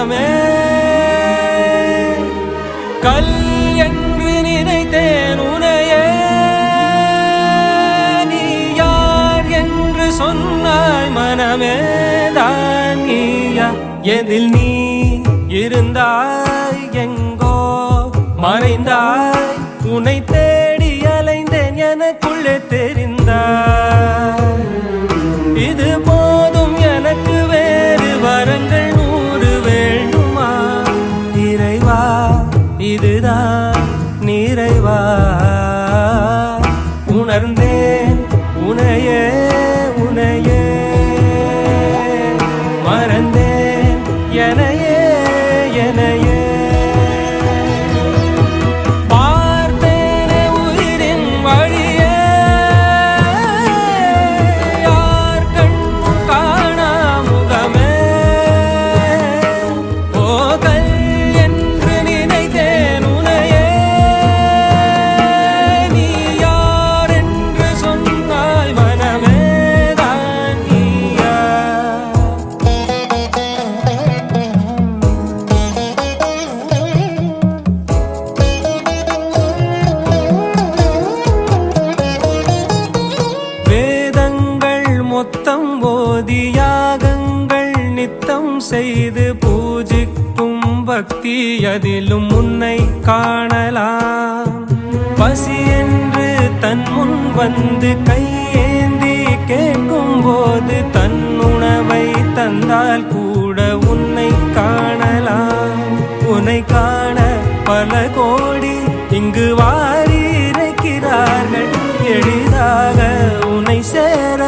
மனமே கல் என்று நினைத்தேன் உனையே நீ யார் என்று சொன்னாய் மனமே தான் நீயா எதில் நீ இருந்தாய் எங்கோ மறைந்தாய் உன்னை தேடி அலைந்தேன் எனக்குள்ளே தெரிந்தாய் இது போதும் எனக்கு வேறு வரங்கள் 100 வேண்டுமா இறைவா இதுதான் நிறைவா உணர்ந்தேன் உனையே உனையே மறந்தேன் எனையே எனையே பார்த்தேனே உயிரின் வழியே யார் கண்ணும் காணா முகமே ஓ கல் என்று நினைத்தேன் உனையே நீ யார் என்று சொன்னாய் மனமே தான் நீயா வேதங்கள் மொத்தம் ஓதி யாகங்கள் நித்தம் செய்து பூஜிக்கும் பக்தி அதிலும் உன்னை காணலாம் பசி என்று தன் முன் வந்து கையேந்தி கேட்கும் போது தன் உணவை தந்தால் கூட உன்னை காணலாம் உன்னை காண பல கோடி இங்கு வாரி இறைக்கிறார்கள் எளிதாக உன்னை சேர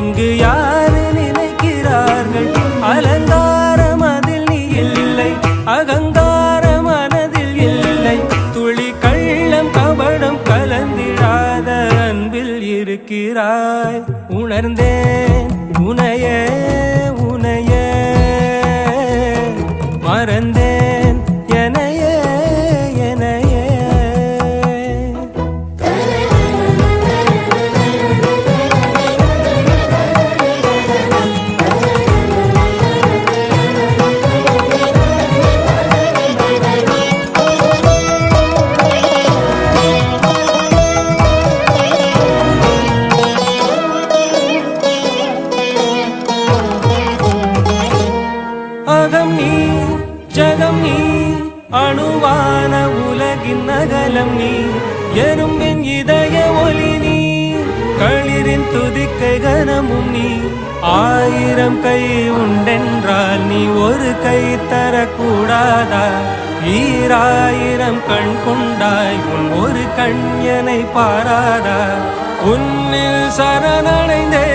இங்கு யாரு நினைக்கிறார்கள் அலங்காரம் அதில் நீ இல்லை அகங்கார மனதில் இல்லை துளி கள்ளம் கபடம் கலந்திடாத அன்பில் இருக்கிறாய் உணர்ந்தேன் உனையே உனையே மறந்தேன் எனையே எனையே அகம் நீ ஜகம் நீ அணுவான உலகின் அகலம் நீ எறும்பின் இதய ஒலி நீ களிரின் துதிக்கை கனமும் நீ 1000 கை உண்டென்றால் நீ ஒரு கை தரக்கூடாதா 1000 கண் கொண்டாய் உன் ஒரு கண் என்னை பாராதா உன்னில் சரணடைந்தே